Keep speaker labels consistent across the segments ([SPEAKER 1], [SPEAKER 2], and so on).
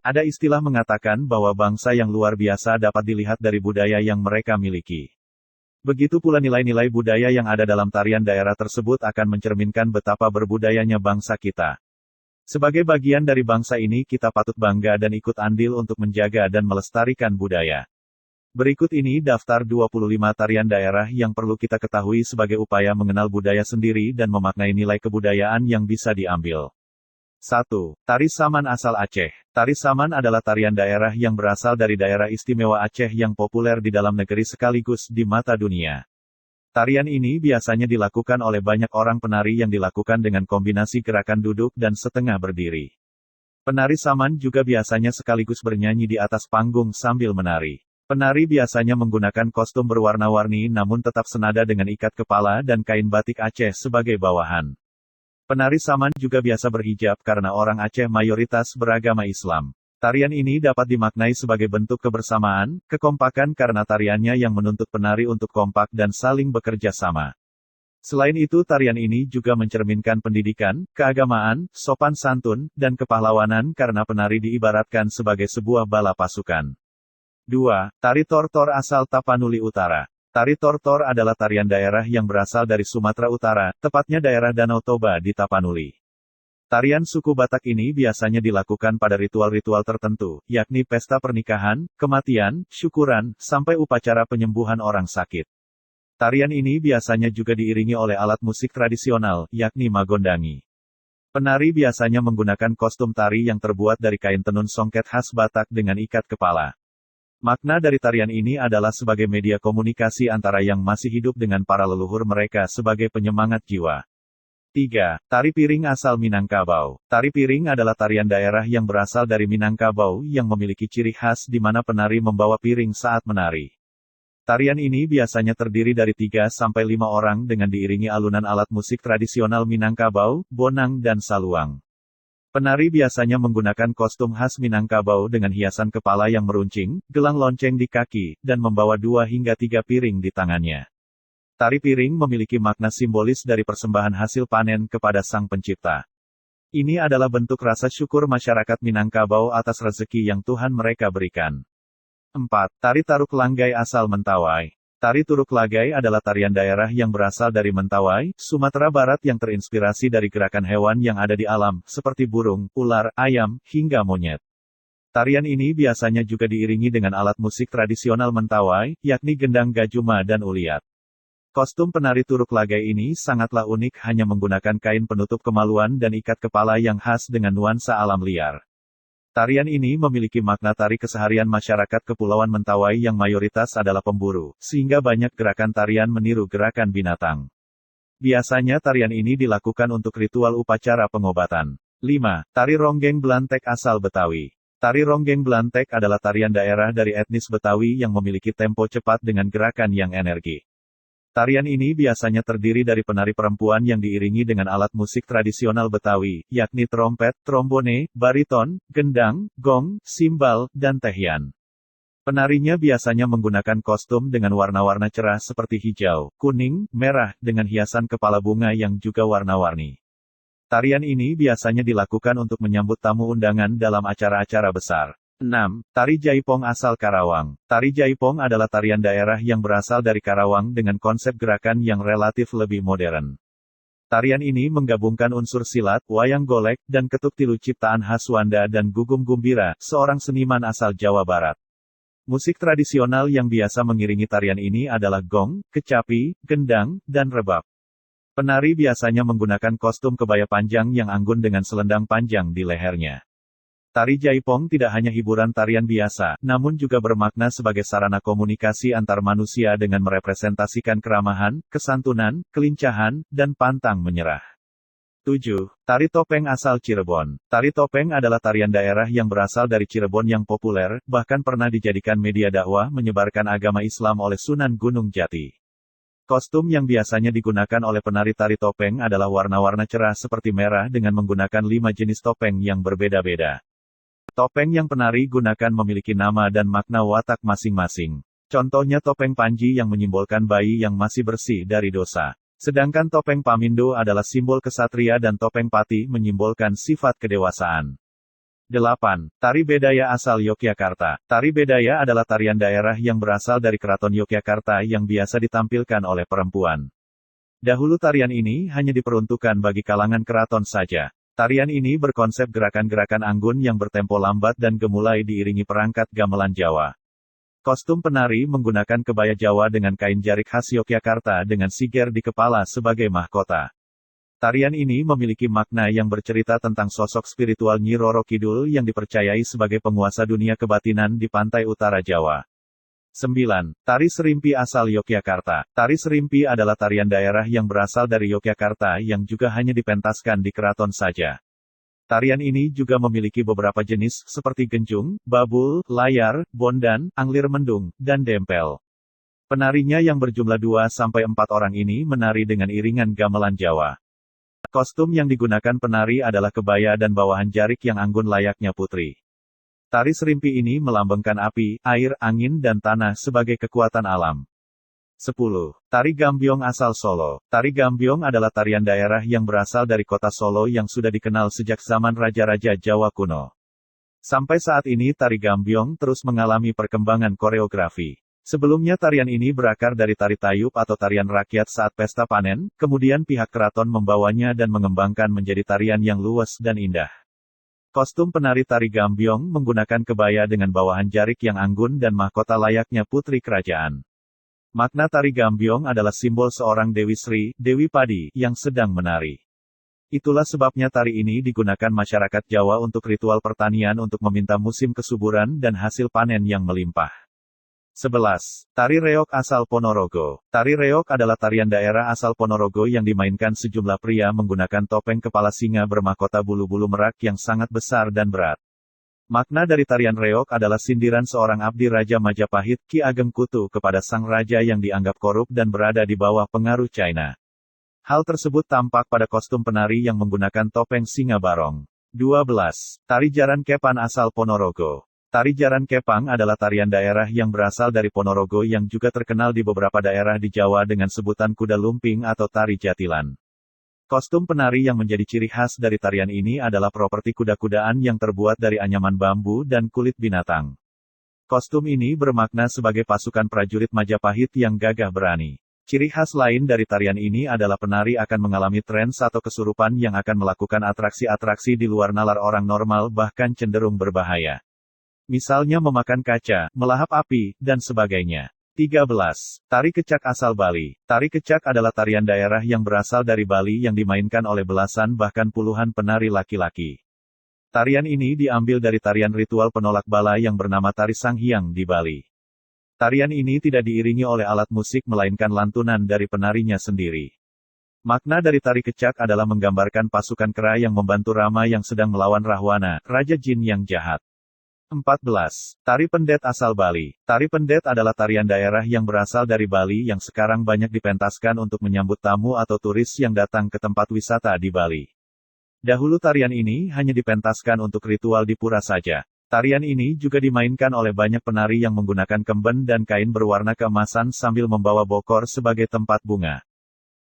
[SPEAKER 1] Ada istilah mengatakan bahwa bangsa yang luar biasa dapat dilihat dari budaya yang mereka miliki. Begitu pula nilai-nilai budaya yang ada dalam tarian daerah tersebut akan mencerminkan betapa berbudayanya bangsa kita. Sebagai bagian dari bangsa ini kita patut bangga dan ikut andil untuk menjaga dan melestarikan budaya. Berikut ini daftar 25 tarian daerah yang perlu kita ketahui sebagai upaya mengenal budaya sendiri dan memaknai nilai kebudayaan yang bisa diambil. 1. Tari Saman asal Aceh. Tari Saman adalah tarian daerah yang berasal dari daerah istimewa Aceh yang populer di dalam negeri sekaligus di mata dunia. Tarian ini biasanya dilakukan oleh banyak orang penari yang dilakukan dengan kombinasi gerakan duduk dan setengah berdiri. Penari Saman juga biasanya sekaligus bernyanyi di atas panggung sambil menari. Penari biasanya menggunakan kostum berwarna-warni namun tetap senada dengan ikat kepala dan kain batik Aceh sebagai bawahan. Penari Saman juga biasa berhijab karena orang Aceh mayoritas beragama Islam. Tarian ini dapat dimaknai sebagai bentuk kebersamaan, kekompakan karena tariannya yang menuntut penari untuk kompak dan saling bekerja sama. Selain itu tarian ini juga mencerminkan pendidikan, keagamaan, sopan santun, dan kepahlawanan karena penari diibaratkan sebagai sebuah bala pasukan. 2. Tari Tortor asal Tapanuli Utara. Tari Tortor adalah tarian daerah yang berasal dari Sumatera Utara, tepatnya daerah Danau Toba di Tapanuli. Tarian suku Batak ini biasanya dilakukan pada ritual-ritual tertentu, yakni pesta pernikahan, kematian, syukuran, sampai upacara penyembuhan orang sakit. Tarian ini biasanya juga diiringi oleh alat musik tradisional, yakni magondangi. Penari biasanya menggunakan kostum tari yang terbuat dari kain tenun songket khas Batak dengan ikat kepala. Makna dari tarian ini adalah sebagai media komunikasi antara yang masih hidup dengan para leluhur mereka sebagai penyemangat jiwa. 3. Tari Piring asal Minangkabau. Tari Piring adalah tarian daerah yang berasal dari Minangkabau yang memiliki ciri khas di mana penari membawa piring saat menari. Tarian ini biasanya terdiri dari 3-5 orang dengan diiringi alunan alat musik tradisional Minangkabau, bonang dan saluang. Penari biasanya menggunakan kostum khas Minangkabau dengan hiasan kepala yang meruncing, gelang lonceng di kaki, dan membawa 2 hingga 3 piring di tangannya. Tari piring memiliki makna simbolis dari persembahan hasil panen kepada Sang Pencipta. Ini adalah bentuk rasa syukur masyarakat Minangkabau atas rezeki yang Tuhan mereka berikan. 4. Tari Taruk Langgai asal Mentawai. Tari Turuk Lagai adalah tarian daerah yang berasal dari Mentawai, Sumatera Barat yang terinspirasi dari gerakan hewan yang ada di alam, seperti burung, ular, ayam, hingga monyet. Tarian ini biasanya juga diiringi dengan alat musik tradisional Mentawai, yakni gendang gajuma dan uliat. Kostum penari Turuk Lagai ini sangatlah unik hanya menggunakan kain penutup kemaluan dan ikat kepala yang khas dengan nuansa alam liar. Tarian ini memiliki makna tari keseharian masyarakat Kepulauan Mentawai yang mayoritas adalah pemburu, sehingga banyak gerakan tarian meniru gerakan binatang. Biasanya tarian ini dilakukan untuk ritual upacara pengobatan. 5. Tari Ronggeng Belantek asal Betawi. Tari Ronggeng Belantek adalah tarian daerah dari etnis Betawi yang memiliki tempo cepat dengan gerakan yang energi. Tarian ini biasanya terdiri dari penari perempuan yang diiringi dengan alat musik tradisional Betawi, yakni trompet, trombone, bariton, gendang, gong, simbal, dan tehian. Penarinya biasanya menggunakan kostum dengan warna-warna cerah seperti hijau, kuning, merah, dengan hiasan kepala bunga yang juga warna-warni. Tarian ini biasanya dilakukan untuk menyambut tamu undangan dalam acara-acara besar. 6. Tari Jaipong asal Karawang. Tari Jaipong adalah tarian daerah yang berasal dari Karawang dengan konsep gerakan yang relatif lebih modern. Tarian ini menggabungkan unsur silat, wayang golek, dan ketuk tilu ciptaan khas Wanda dan Gugum Gumbira, seorang seniman asal Jawa Barat. Musik tradisional yang biasa mengiringi tarian ini adalah gong, kecapi, gendang, dan rebab. Penari biasanya menggunakan kostum kebaya panjang yang anggun dengan selendang panjang di lehernya. Tari Jaipong tidak hanya hiburan tarian biasa, namun juga bermakna sebagai sarana komunikasi antar manusia dengan merepresentasikan keramahan, kesantunan, kelincahan, dan pantang menyerah. 7. Tari Topeng asal Cirebon. Tari Topeng adalah tarian daerah yang berasal dari Cirebon yang populer, bahkan pernah dijadikan media dakwah menyebarkan agama Islam oleh Sunan Gunung Jati. Kostum yang biasanya digunakan oleh penari tari topeng adalah warna-warna cerah seperti merah dengan menggunakan 5 jenis topeng yang berbeda-beda. Topeng yang penari gunakan memiliki nama dan makna watak masing-masing. Contohnya topeng Panji yang menyimbolkan bayi yang masih bersih dari dosa. Sedangkan topeng Pamindo adalah simbol kesatria dan topeng Pati menyimbolkan sifat kedewasaan. 8. Tari Bedaya asal Yogyakarta. Tari Bedaya adalah tarian daerah yang berasal dari Keraton Yogyakarta yang biasa ditampilkan oleh perempuan. Dahulu tarian ini hanya diperuntukkan bagi kalangan keraton saja. Tarian ini berkonsep gerakan-gerakan anggun yang bertempo lambat dan gemulai diiringi perangkat gamelan Jawa. Kostum penari menggunakan kebaya Jawa dengan kain jarik khas Yogyakarta dengan siger di kepala sebagai mahkota. Tarian ini memiliki makna yang bercerita tentang sosok spiritual Nyi Roro Kidul yang dipercayai sebagai penguasa dunia kebatinan di pantai utara Jawa. 9. Tari Serimpi asal Yogyakarta. Tari Serimpi adalah tarian daerah yang berasal dari Yogyakarta yang juga hanya dipentaskan di keraton saja. Tarian ini juga memiliki beberapa jenis seperti genjung, babul, layar, bondan, anglir mendung, dan dempel. Penarinya yang berjumlah 2-4 orang ini menari dengan iringan gamelan Jawa. Kostum yang digunakan penari adalah kebaya dan bawahan jarik yang anggun layaknya putri. Tari Serimpi ini melambangkan api, air, angin dan tanah sebagai kekuatan alam. 10. Tari Gambyong asal Solo. Tari Gambyong adalah tarian daerah yang berasal dari kota Solo yang sudah dikenal sejak zaman raja-raja Jawa kuno. Sampai saat ini tari Gambyong terus mengalami perkembangan koreografi. Sebelumnya tarian ini berakar dari tari tayub atau tarian rakyat saat pesta panen, kemudian pihak keraton membawanya dan mengembangkan menjadi tarian yang luas dan indah. Kostum penari tari Gambyong menggunakan kebaya dengan bawahan jarik yang anggun dan mahkota layaknya putri kerajaan. Makna tari Gambyong adalah simbol seorang Dewi Sri, Dewi Padi, yang sedang menari. Itulah sebabnya tari ini digunakan masyarakat Jawa untuk ritual pertanian untuk meminta musim kesuburan dan hasil panen yang melimpah. 11. Tari Reog asal Ponorogo. Tari Reog adalah tarian daerah asal Ponorogo yang dimainkan sejumlah pria menggunakan topeng kepala singa bermahkota bulu-bulu merak yang sangat besar dan berat. Makna dari tarian Reog adalah sindiran seorang abdi Raja Majapahit, Ki Ageng Kutu kepada sang raja yang dianggap korup dan berada di bawah pengaruh China. Hal tersebut tampak pada kostum penari yang menggunakan topeng singa barong. 12. Tari Jaran Kepan asal Ponorogo. Tari Jaran Kepang adalah tarian daerah yang berasal dari Ponorogo yang juga terkenal di beberapa daerah di Jawa dengan sebutan kuda lumping atau tari jatilan. Kostum penari yang menjadi ciri khas dari tarian ini adalah properti kuda-kudaan yang terbuat dari anyaman bambu dan kulit binatang. Kostum ini bermakna sebagai pasukan prajurit Majapahit yang gagah berani. Ciri khas lain dari tarian ini adalah penari akan mengalami trans atau kesurupan yang akan melakukan atraksi-atraksi di luar nalar orang normal bahkan cenderung berbahaya. Misalnya memakan kaca, melahap api, dan sebagainya. 13. Tari Kecak asal Bali. Tari Kecak adalah tarian daerah yang berasal dari Bali yang dimainkan oleh belasan bahkan puluhan penari laki-laki. Tarian ini diambil dari tarian ritual penolak bala yang bernama Tari Sanghyang di Bali. Tarian ini tidak diiringi oleh alat musik melainkan lantunan dari penarinya sendiri. Makna dari tari Kecak adalah menggambarkan pasukan kera yang membantu Rama yang sedang melawan Rahwana, Raja Jin yang jahat. 14. Tari Pendet asal Bali. Tari Pendet adalah tarian daerah yang berasal dari Bali yang sekarang banyak dipentaskan untuk menyambut tamu atau turis yang datang ke tempat wisata di Bali. Dahulu tarian ini hanya dipentaskan untuk ritual di pura saja. Tarian ini juga dimainkan oleh banyak penari yang menggunakan kemben dan kain berwarna keemasan sambil membawa bokor sebagai tempat bunga.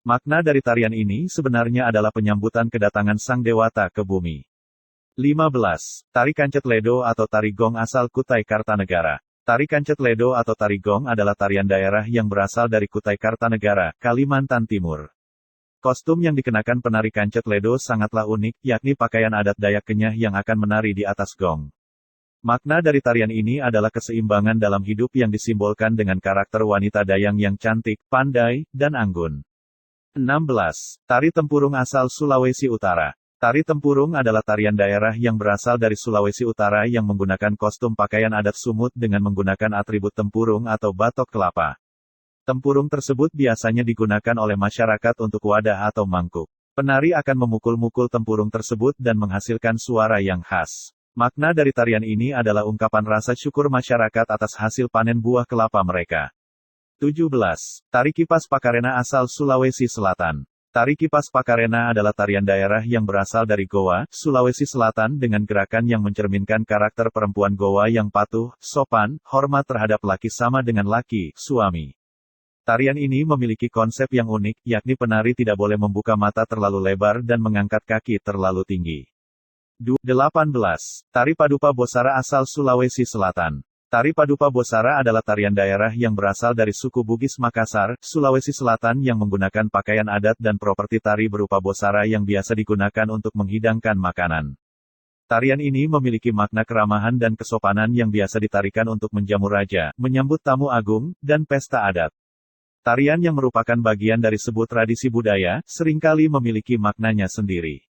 [SPEAKER 1] Makna dari tarian ini sebenarnya adalah penyambutan kedatangan sang dewata ke bumi. 15. Tari Kancet Ledo atau Tari Gong asal Kutai Kartanegara. Tari Kancet Ledo atau Tari Gong adalah tarian daerah yang berasal dari Kutai Kartanegara, Kalimantan Timur. Kostum yang dikenakan penari Kancet Ledo sangatlah unik, yakni pakaian adat Dayak Kenyah yang akan menari di atas gong. Makna dari tarian ini adalah keseimbangan dalam hidup yang disimbolkan dengan karakter wanita Dayang yang cantik, pandai, dan anggun. 16. Tari Tempurung asal Sulawesi Utara. Tari Tempurung adalah tarian daerah yang berasal dari Sulawesi Utara yang menggunakan kostum pakaian adat Sumut dengan menggunakan atribut tempurung atau batok kelapa. Tempurung tersebut biasanya digunakan oleh masyarakat untuk wadah atau mangkuk. Penari akan memukul-mukul tempurung tersebut dan menghasilkan suara yang khas. Makna dari tarian ini adalah ungkapan rasa syukur masyarakat atas hasil panen buah kelapa mereka. 17. Tari Kipas Pakarena asal Sulawesi Selatan. Tari Kipas Pakarena adalah tarian daerah yang berasal dari Goa, Sulawesi Selatan dengan gerakan yang mencerminkan karakter perempuan Goa yang patuh, sopan, hormat terhadap laki sama dengan laki, suami. Tarian ini memiliki konsep yang unik, yakni penari tidak boleh membuka mata terlalu lebar dan mengangkat kaki terlalu tinggi. 18. Tari Padupa Bosara asal Sulawesi Selatan. Tari Padupa Bosara adalah tarian daerah yang berasal dari suku Bugis Makassar, Sulawesi Selatan yang menggunakan pakaian adat dan properti tari berupa bosara yang biasa digunakan untuk menghidangkan makanan. Tarian ini memiliki makna keramahan dan kesopanan yang biasa ditarikan untuk menjamu raja, menyambut tamu agung, dan pesta adat. Tarian yang merupakan bagian dari sebuah tradisi budaya, seringkali memiliki maknanya sendiri.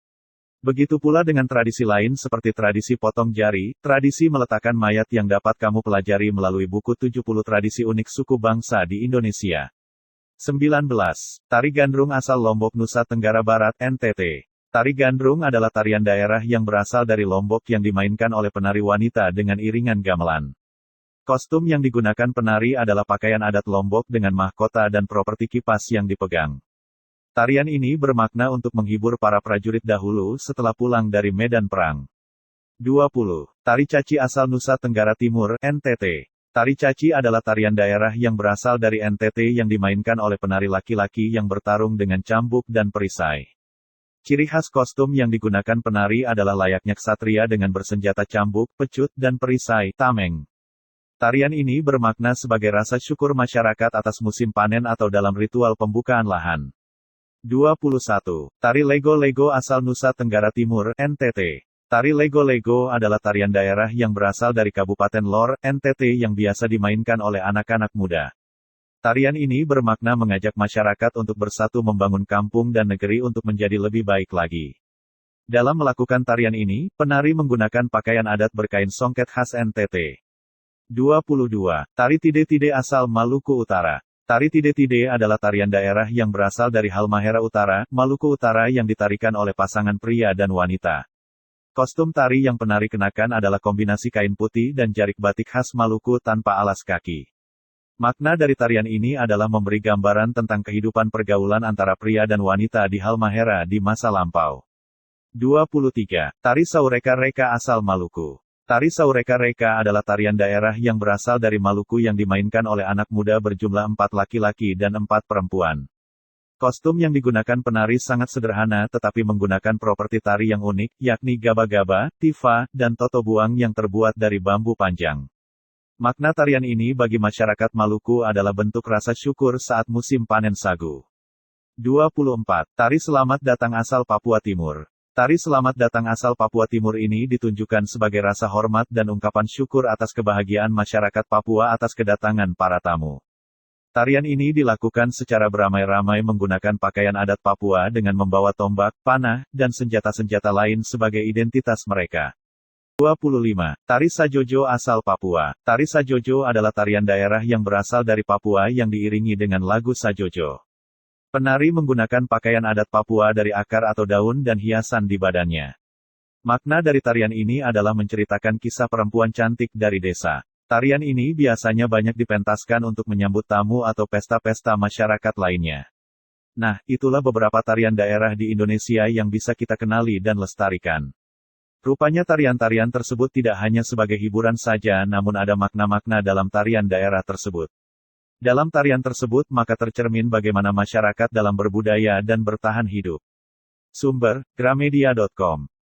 [SPEAKER 1] Begitu pula dengan tradisi lain seperti tradisi potong jari, tradisi meletakkan mayat yang dapat kamu pelajari melalui buku 70 tradisi unik suku bangsa di Indonesia. 19. Tari Gandrung asal Lombok Nusa Tenggara Barat, NTT. Tari Gandrung adalah tarian daerah yang berasal dari Lombok yang dimainkan oleh penari wanita dengan iringan gamelan. Kostum yang digunakan penari adalah pakaian adat Lombok dengan mahkota dan properti kipas yang dipegang. Tarian ini bermakna untuk menghibur para prajurit dahulu setelah pulang dari medan perang. 20. Tari Caci asal Nusa Tenggara Timur, NTT. Tari Caci adalah tarian daerah yang berasal dari NTT yang dimainkan oleh penari laki-laki yang bertarung dengan cambuk dan perisai. Ciri khas kostum yang digunakan penari adalah layaknya ksatria dengan bersenjata cambuk, pecut, dan perisai, tameng. Tarian ini bermakna sebagai rasa syukur masyarakat atas musim panen atau dalam ritual pembukaan lahan. 21. Tari Lego-Lego asal Nusa Tenggara Timur, NTT. Tari Lego-Lego adalah tarian daerah yang berasal dari Kabupaten Lor, NTT yang biasa dimainkan oleh anak-anak muda. Tarian ini bermakna mengajak masyarakat untuk bersatu membangun kampung dan negeri untuk menjadi lebih baik lagi. Dalam melakukan tarian ini, penari menggunakan pakaian adat berkain songket khas NTT. 22. Tari Tide-Tide asal Maluku Utara. Tari Tide-Tide adalah tarian daerah yang berasal dari Halmahera Utara, Maluku Utara yang ditarikan oleh pasangan pria dan wanita. Kostum tari yang penari kenakan adalah kombinasi kain putih dan jarik batik khas Maluku tanpa alas kaki. Makna dari tarian ini adalah memberi gambaran tentang kehidupan pergaulan antara pria dan wanita di Halmahera di masa lampau. 23. Tari Saureka-Reka asal Maluku. Tari Saureka-Reka adalah tarian daerah yang berasal dari Maluku yang dimainkan oleh anak muda berjumlah 4 laki-laki dan 4 perempuan. Kostum yang digunakan penari sangat sederhana tetapi menggunakan properti tari yang unik, yakni gaba-gaba, tifa, dan toto buang yang terbuat dari bambu panjang. Makna tarian ini bagi masyarakat Maluku adalah bentuk rasa syukur saat musim panen sagu. 24. Tari Selamat Datang asal Papua Timur. Tari Selamat Datang asal Papua Timur ini ditunjukkan sebagai rasa hormat dan ungkapan syukur atas kebahagiaan masyarakat Papua atas kedatangan para tamu. Tarian ini dilakukan secara beramai-ramai menggunakan pakaian adat Papua dengan membawa tombak, panah, dan senjata-senjata lain sebagai identitas mereka. 25. Tari Sajojo asal Papua. Tari Sajojo adalah tarian daerah yang berasal dari Papua yang diiringi dengan lagu Sajojo. Penari menggunakan pakaian adat Papua dari akar atau daun dan hiasan di badannya. Makna dari tarian ini adalah menceritakan kisah perempuan cantik dari desa. Tarian ini biasanya banyak dipentaskan untuk menyambut tamu atau pesta-pesta masyarakat lainnya. Nah, itulah beberapa tarian daerah di Indonesia yang bisa kita kenali dan lestarikan. Rupanya tarian-tarian tersebut tidak hanya sebagai hiburan saja namun ada makna-makna dalam tarian daerah tersebut. Dalam tarian tersebut maka tercermin bagaimana masyarakat dalam berbudaya dan bertahan hidup. Sumber, Gramedia.com